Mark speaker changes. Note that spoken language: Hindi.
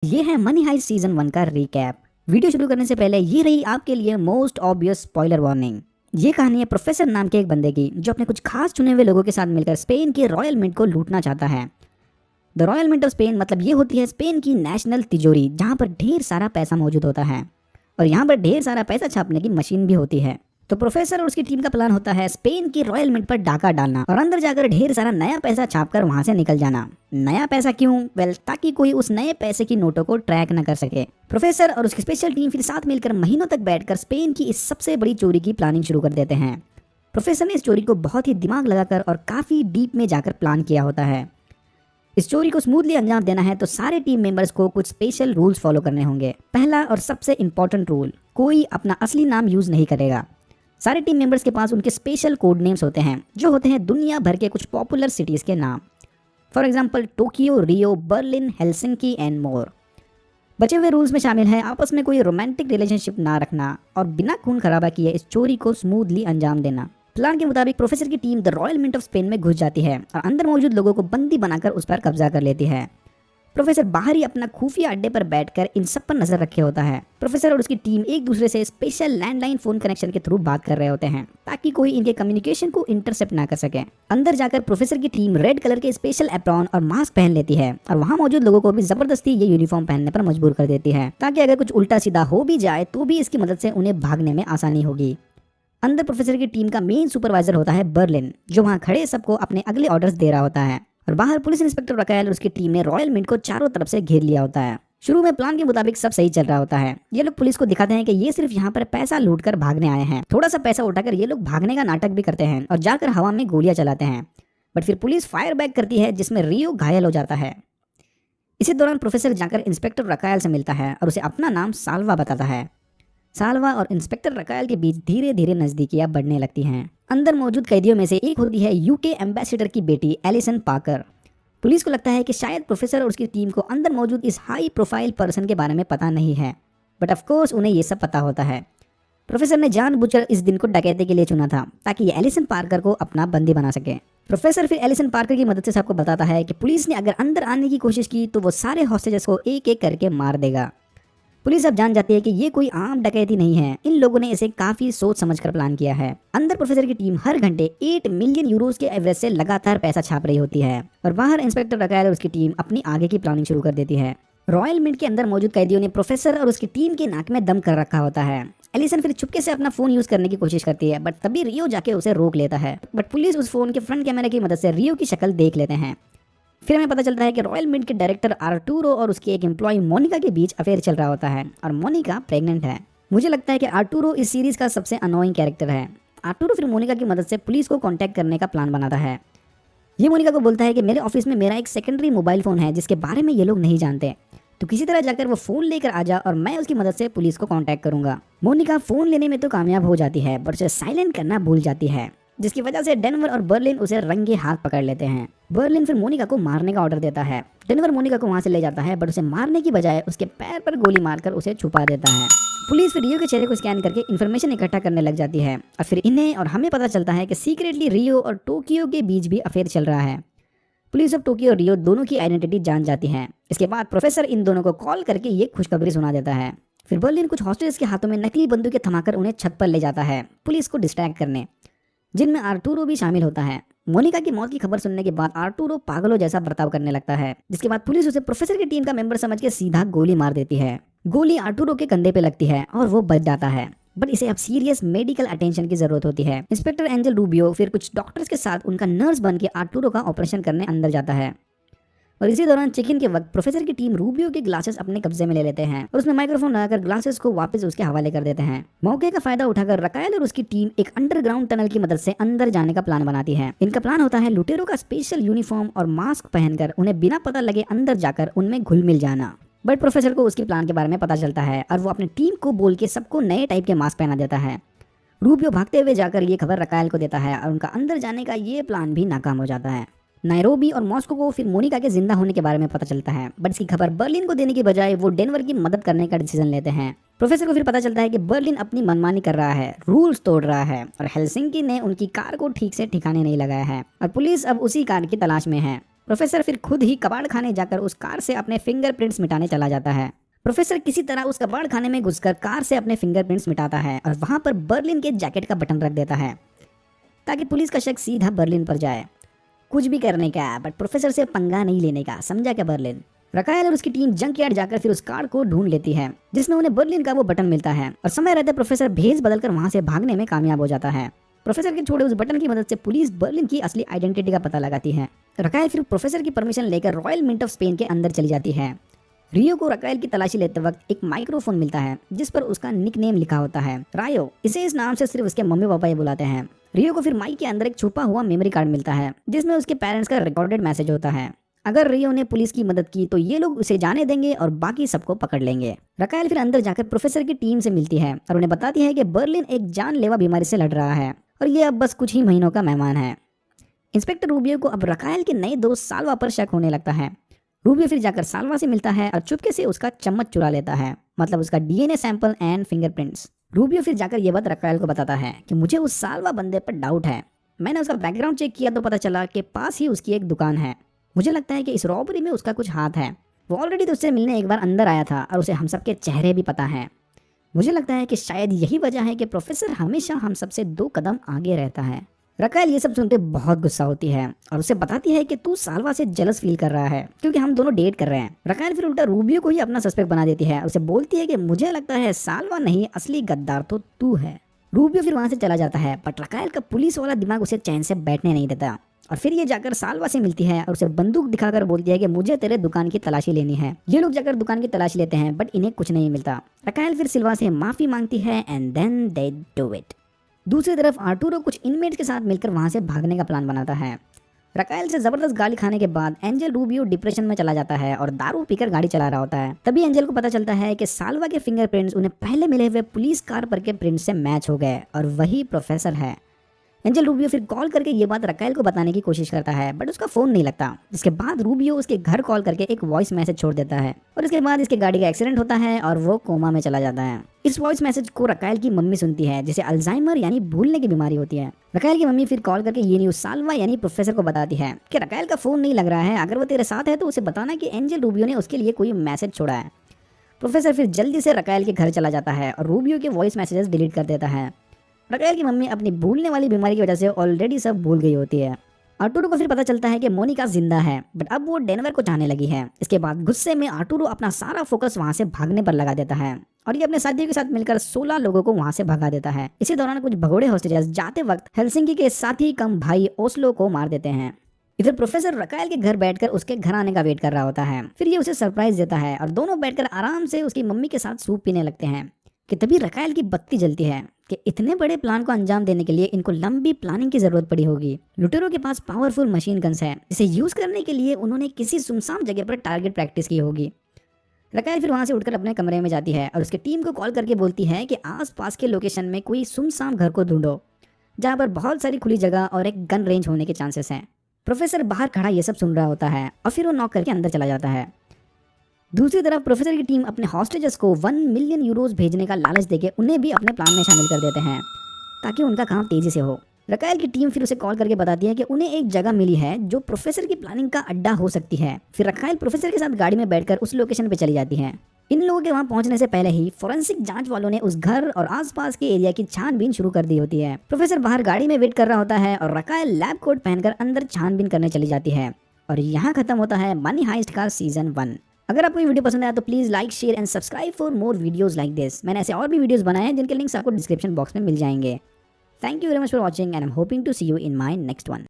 Speaker 1: ये है मनी हाइस्ट सीजन 1 का रिकैप। वीडियो शुरू करने से पहले ये रही आपके लिए मोस्ट ऑब्वियस स्पॉइलर वार्निंग। ये कहानी है प्रोफेसर नाम के एक बंदे की जो अपने कुछ खास चुने हुए लोगों के साथ मिलकर स्पेन के रॉयल मिंट को लूटना चाहता है। The royal mint of Spain मतलब ये होती है स्पेन की नेशनल तिजोरी, जहाँ पर ढेर सारा पैसा मौजूद होता है और यहाँ पर ढेर सारा पैसा छापने की मशीन भी होती है। तो प्रोफेसर और उसकी टीम का प्लान होता है स्पेन की रॉयल मिंट पर डाका डालना और अंदर जाकर ढेर सारा नया पैसा छापकर वहां से निकल जाना। नया पैसा क्यों? ताकि कोई उस नए पैसे की नोटों को ट्रैक न कर सके। प्रोफेसर और उसकी स्पेशल टीम फिर साथ मिलकर महीनों तक बैठकर स्पेन की इस सबसे बड़ी चोरी की प्लानिंग शुरू कर देते हैं। प्रोफेसर ने इस चोरी को बहुत ही दिमाग लगाकर और काफी डीप में जाकर प्लान किया होता है। इस चोरी को स्मूथली अंजाम देना है तो सारे टीम मेंबर्स को कुछ स्पेशल रूल्स फॉलो करने होंगे। पहला और सबसे इंपॉर्टेंट रूल, कोई अपना असली नाम यूज नहीं करेगा। सारे टीम मेंबर्स के पास उनके स्पेशल कोड नेम्स होते हैं जो होते हैं दुनिया भर के कुछ पॉपुलर सिटीज के नाम। For example Tokyo, Rio, Berlin, Helsinki and more. बचे हुए रूल्स में शामिल है आपस में कोई रोमांटिक रिलेशनशिप ना रखना और बिना खून खराबा किए इस चोरी को स्मूथली अंजाम देना। प्लान के मुताबिक प्रोफेसर की team the royal mint of Spain में घुस जाती है और अंदर मौजूद लोगों को बंदी बनाकर उस पर कब्जा कर लेती है। प्रोफेसर बाहर ही अपना खुफिया अड्डे पर बैठकर इन सब पर नजर रखे होता है। प्रोफेसर और उसकी टीम एक दूसरे से स्पेशल लैंडलाइन फोन कनेक्शन के थ्रू बात कर रहे होते हैं ताकि कोई इनके कम्युनिकेशन को इंटरसेप्ट ना कर सके। अंदर जाकर प्रोफेसर की टीम रेड कलर के स्पेशल एप्रॉन और मास्क पहन लेती है और वहां मौजूद लोगों को भी जबरदस्ती ये यूनिफॉर्म पहनने पर मजबूर कर देती है ताकि अगर कुछ उल्टा सीधा हो भी जाए तो भी इसकी मदद से उन्हें भागने में आसानी होगी। अंदर प्रोफेसर की टीम का मेन सुपरवाइजर होता है बर्लिन, जो वहां खड़े सबको अपने अगले ऑर्डर्स दे रहा होता है और बाहर पुलिस इंस्पेक्टर रकायल और उसकी टीम ने रॉयल मिंट को चारों तरफ से घेर लिया होता है। शुरू में प्लान के मुताबिक सब सही चल रहा होता है। ये लोग पुलिस को दिखाते हैं कि ये सिर्फ यहाँ पर पैसा लूट कर भागने आए हैं। थोड़ा सा पैसा उठाकर ये लोग भागने का नाटक भी करते हैं और जाकर हवा में गोलियां चलाते हैं, बट फिर पुलिस फायर बैक करती है जिसमें रियो घायल हो जाता है। इसी दौरान प्रोफेसर जाकर इंस्पेक्टर रकायल से मिलता है और उसे अपना नाम साल्वा बताता है। साल्वा और इंस्पेक्टर रकायल के बीच धीरे धीरे नजदीकियां बढ़ने लगती हैं। अंदर मौजूद कैदियों में से एक होती है यूके एम्बेसडर की बेटी एलिसन पार्कर। पुलिस को लगता है कि शायद प्रोफेसर और उसकी टीम को अंदर मौजूद इस हाई प्रोफाइल पर्सन के बारे में पता नहीं है, बट ऑफ कोर्स उन्हें ये सब पता होता है। प्रोफेसर ने जानबूझकर इस दिन को डकैती के लिए चुना था ताकि ये एलिसन पार्कर को अपना बंदी बना सके। प्रोफेसर फिर एलिसन पार्कर की मदद से सबको बताता है कि पुलिस ने अगर अंदर आने की कोशिश की तो वो सारे हॉस्टेजेस को एक एक करके मार देगा। पुलिस अब जान जाती है कि ये कोई आम डकैती नहीं है, इन लोगों ने इसे काफी सोच समझकर प्लान किया है। अंदर प्रोफेसर की टीम हर घंटे 8 मिलियन यूरोस के एवरेज से लगातार पैसा छाप रही होती है और बाहर इंस्पेक्टर रकायल और उसकी टीम अपनी आगे की प्लानिंग शुरू कर देती है। रॉयल मिंट के अंदर मौजूद कैदियों ने प्रोफेसर और उसकी टीम के नाक में दम कर रखा होता है। एलिसन फिर चुपके से अपना फोन यूज करने की कोशिश करती है, बट तभी रियो जाके उसे रोक लेता है। बट पुलिस उस फोन के फ्रंट कैमरे की मदद से रियो की शक्ल देख लेते हैं। फिर हमें पता चलता है कि रॉयल मिंट के डायरेक्टर आर्टूरो और उसकी एक एम्प्लॉय मोनिका के बीच अफेयर चल रहा होता है और मोनिका प्रेग्नेंट है। मुझे लगता है कि आर्टूरो इस सीरीज का सबसे अनोइंग कैरेक्टर है। आर्टूरो फिर मोनिका की मदद से पुलिस को कांटेक्ट करने का प्लान बनाता है। ये मोनिका को बोलता है कि मेरे ऑफिस में मेरा एक सेकेंडरी मोबाइल फोन है जिसके बारे में ये लोग नहीं जानते, तो किसी तरह जाकर वो फोन लेकर आ जा और मैं उसकी मदद से पुलिस को कांटेक्ट करूंगा। मोनिका फोन लेने में तो कामयाब हो जाती है बट उसे साइलेंट करना भूल जाती है, जिसकी वजह से डेनवर और बर्लिन उसे रंगे हाथ पकड़ लेते हैं। बर्लिन फिर मोनिका को मारने का ऑर्डर देता है। डेनवर मोनिका को वहां से ले जाता है बट उसे मारने की बजाय उसके पैर पर गोली मारकर उसे छुपा देता है। पुलिस फिर रियो के चेहरे को स्कैन करके इन्फॉर्मेशन इकट्ठा करने लग जाती है और फिर इन्हें और हमें पता चलता है कि सीक्रेटली रियो और टोक्यो के बीच भी अफेयर चल रहा है। पुलिस अब टोक्यो और रियो दोनों की आइडेंटिटी जान जाती है। इसके बाद प्रोफेसर इन दोनों को कॉल करके ये खुशखबरी सुना देता है। फिर बर्लिन कुछ हॉस्टेजेस के हाथों में नकली बंदूकें थमाकर उन्हें छत पर ले जाता है पुलिस को डिस्ट्रैक्ट करने, जिनमें आर्टूरो भी शामिल होता है। मोनिका की मौत की खबर सुनने के बाद आर्टूरो पागलों जैसा बर्ताव करने लगता है, जिसके बाद पुलिस उसे प्रोफेसर की टीम का मेंबर समझ के सीधा गोली मार देती है। गोली आर्टूरो के कंधे पे लगती है और वो बच जाता है, बट इसे अब सीरियस मेडिकल अटेंशन की जरूरत होती है। इंस्पेक्टर एंजल रूबियो फिर कुछ डॉक्टर्स के साथ उनका नर्स बन के आर्टूरो का ऑपरेशन करने अंदर जाता है और इसी दौरान चेक इन के वक्त प्रोफेसर की टीम रूबियो के ग्लासेस अपने कब्जे में ले लेते हैं और उसमें माइक्रोफोन लगाकर ग्लासेस को वापस उसके हवाले कर देते हैं। मौके का फायदा उठाकर रकायल और उसकी टीम एक अंडरग्राउंड टनल की मदद से अंदर जाने का प्लान बनाती है। इनका प्लान होता है लुटेरो का स्पेशल यूनिफॉर्म और मास्क पहनकर उन्हें बिना पता लगे अंदर जाकर उनमें घुल मिल जाना। बट प्रोफेसर को उसके प्लान के बारे में पता चलता है और वो अपनी टीम को बोल के सबको नए टाइप के मास्क पहना देता है। रूबियो भागते हुए जाकर ये खबर रकायल को देता है और उनका अंदर जाने का ये प्लान भी नाकाम हो जाता है। नायरोबी और मॉस्को को फिर मोनिका के जिंदा होने के बारे में पता चलता है, बट इसकी खबर बर्लिन को देने की बजाय वो डेनवर की मदद करने का डिसीजन लेते हैं। प्रोफेसर को फिर पता चलता है कि बर्लिन अपनी मनमानी कर रहा है, रूल्स तोड़ रहा है और हेलसिंकी ने उनकी कार को ठीक से ठिकाने नहीं लगाया है और पुलिस अब उसी कार की तलाश में है। प्रोफेसर फिर खुद ही कबाड़ खाने जाकर उस कार से अपने फिंगरप्रिंट्स मिटाने चला जाता है। प्रोफेसर किसी तरह उस कबाड़ खाने में घुसकर कार से अपने फिंगरप्रिंट्स मिटाता है और वहां पर बर्लिन के जैकेट का बटन रख देता है ताकि पुलिस का शक सीधा बर्लिन पर जाए। कुछ भी करने का बट प्रोफेसर से पंगा नहीं लेने का, समझा क्या बर्लिन। रकायल और उसकी टीम जंक यार्ड जाकर फिर उस कार को ढूंढ लेती है जिसमें उन्हें बर्लिन का वो बटन मिलता है और समय रहते प्रोफेसर भेस बदलकर वहां से भागने में कामयाब हो जाता है। प्रोफेसर के छोड़े उस बटन की मदद से पुलिस बर्लिन की असली आइडेंटिटी का पता लगाती है। रकायल फिर प्रोफेसर की परमिशन लेकर रॉयल मिंट ऑफ स्पेन के अंदर चली जाती है। रियो को रकायल की तलाशी लेते वक्त एक माइक्रोफोन मिलता है जिस पर उसका निकनेम लिखा होता है रायो। इसे इस नाम से सिर्फ उसके मम्मी पापा ही बुलाते हैं। रियो को फिर माइक के अंदर एक छुपा हुआ मेमोरी कार्ड मिलता है जिसमें उसके पेरेंट्स का रिकॉर्डेड मैसेज होता है। अगर रियो ने पुलिस की मदद की तो ये लोग उसे जाने देंगे और बाकी सबको पकड़ लेंगे। रकायल फिर अंदर जाकर प्रोफेसर की टीम से मिलती है और उन्हें बताती है कि बर्लिन एक जानलेवा बीमारी से लड़ रहा है और ये अब बस कुछ ही महीनों का मेहमान है। इंस्पेक्टर रूबियो को अब रकायल के नए दोस्त साल्वा पर शक होने लगता है। रूबियो फिर जाकर साल्वा से मिलता है और चुपके से उसका चम्मच चुरा लेता है, मतलब उसका DNA sample and fingerprints. Rubio फिर जाकर ये बात रकायल को बताता है कि मुझे उस साल्वा बंदे पर डाउट है। मैंने उसका बैकग्राउंड चेक किया तो पता चला कि पास ही उसकी एक दुकान है। मुझे लगता है कि इस रॉबरी में उसका कुछ हाथ है। वो ऑलरेडी तो उससे मिलने एक बार अंदर आया था और उसे हम सबके चेहरे भी पता है। मुझे लगता है कि शायद यही वजह है कि प्रोफेसर हमेशा हम सबसे 2 कदम आगे रहता है। रकायल ये सब सुनते बहुत गुस्सा होती है और उसे बताती है कि तू साल्वा से जेलस फील कर रहा है क्योंकि हम दोनों डेट कर रहे हैं। रकायल फिर उल्टा रूबियो को ही अपना सस्पेक्ट बना देती है और उसे बोलती है कि मुझे लगता है साल्वा नहीं, असली गद्दार तो तू है। रूबियो फिर वहां से चला जाता है बट रकायल का पुलिस वाला दिमाग उसे चैन से बैठने नहीं देता और फिर ये जाकर साल्वा से मिलती है और उसे बंदूक दिखाकर बोलती है कि मुझे तेरे दुकान की तलाशी लेनी है। ये लोग जाकर दुकान की तलाशी लेते हैं बट इन्हें कुछ नहीं मिलता। रकायल फिर सिल्वा से माफी मांगती है and then they do it. दूसरी तरफ आर्टूरो कुछ इनमेट्स के साथ मिलकर वहां से भागने का प्लान बनाता है। रकायल से जबरदस्त गाली खाने के बाद एंजल रूबियो डिप्रेशन में चला जाता है और दारू पीकर गाड़ी चला रहा होता है। तभी एंजल को पता चलता है कि साल्वा के फिंगरप्रिंट्स उन्हें पहले मिले हुए पुलिस कार पर के प्रिंट से मैच हो गए और वही प्रोफेसर है। एंजल रूबियो फिर कॉल करके ये बात रकायल को बताने की कोशिश करता है बट उसका फोन नहीं लगता। जिसके बाद रूबियो उसके घर कॉल करके एक वॉइस मैसेज छोड़ देता है और इसके बाद इसके गाड़ी का एक्सीडेंट होता है और वो कोमा में चला जाता है। इस वॉइस मैसेज को रकायल की मम्मी सुनती है जिसे अल्जाइमर यानी भूलने की बीमारी होती है। रकायल की मम्मी फिर कॉल करके ये न्यूज साल्वा यानी प्रोफेसर को बताती है कि रकायल का फोन नहीं लग रहा है, अगर वो तेरे साथ है तो उसे बताना कि एंजल रूबियो ने उसके लिए कोई मैसेज छोड़ा है। प्रोफेसर फिर जल्दी से रकायल के घर चला जाता है और रूबियो के वॉइस मैसेजेस डिलीट कर देता है। रकायल की मम्मी अपनी भूलने वाली बीमारी की वजह से ऑलरेडी सब भूल गई होती है। आर्टूरो को फिर पता चलता है कि मोनिका जिंदा है बट अब वो डेनवर को चाहने लगी है। इसके बाद गुस्से में आर्टूरो अपना सारा फोकस वहां से भागने पर लगा देता है और ये अपने साथियों के साथ मिलकर 16 लोगों को वहां से भगा देता है। इसी दौरान कुछ भगोड़े होस्टेजेस जाते वक्त हेलसिंकी के साथी कम भाई ओस्लो को मार देते हैं। इधर प्रोफेसर रकायल के घर बैठकर उसके घर आने का वेट कर रहा होता है। फिर ये उसे सरप्राइज देता है और दोनों बैठकर आराम से उसकी मम्मी के साथ सूप पीने लगते हैं कि तभी रकायल की बत्ती जलती है कि इतने बड़े प्लान को अंजाम देने के लिए इनको लंबी प्लानिंग की जरूरत पड़ी होगी। लुटेरो के पास पावरफुल मशीन गन्स है जिसे यूज करने के लिए उन्होंने किसी सुनसान जगह पर टारगेट प्रैक्टिस की होगी। रकायल फिर वहां से उठकर अपने कमरे में जाती है और उसकी टीम को कॉल करके बोलती है कि आसपास के लोकेशन में कोई सुनसान घर को ढूंढो जहां पर बहुत सारी खुली जगह और एक गन रेंज होने के चांसेस हैं। प्रोफेसर बाहर खड़ा ये सब सुन रहा होता है और फिर वो नॉक करके अंदर चला जाता है। दूसरी तरफ प्रोफेसर की टीम अपने हॉस्टेजेस को 1 मिलियन यूरोज भेजने का लालच देके उन्हें भी अपने प्लान में शामिल कर देते हैं ताकि उनका काम तेजी से हो। रकायल की टीम फिर उसे कॉल करके बताती है कि उन्हें एक जगह मिली है जो प्रोफेसर की प्लानिंग का अड्डा हो सकती है। फिर रकायल प्रोफेसर के साथ गाड़ी में बैठकर उस लोकेशन पे चली जाती है। इन लोगों के वहां पहुंचने से पहले ही फोरेंसिक जांच वालों ने उस घर और आसपास के एरिया की छानबीन शुरू कर दी होती है। प्रोफेसर बाहर गाड़ी में वेट कर रहा होता है और रकायल लैब कोट पहनकर अंदर छानबीन करने चली जाती है। और यहाँ खत्म होता है मनी हाइस्ट का सीजन 1। अगर आपको ये वीडियो पसंद आया तो please like, share and subscribe for more videos like this. मैंने ऐसे और भी वीडियोस बनाए हैं जिनके लिंक्स आपको डिस्क्रिप्शन बॉक्स में मिल जाएंगे। Thank you very much for watching and I am hoping to see you in my next one.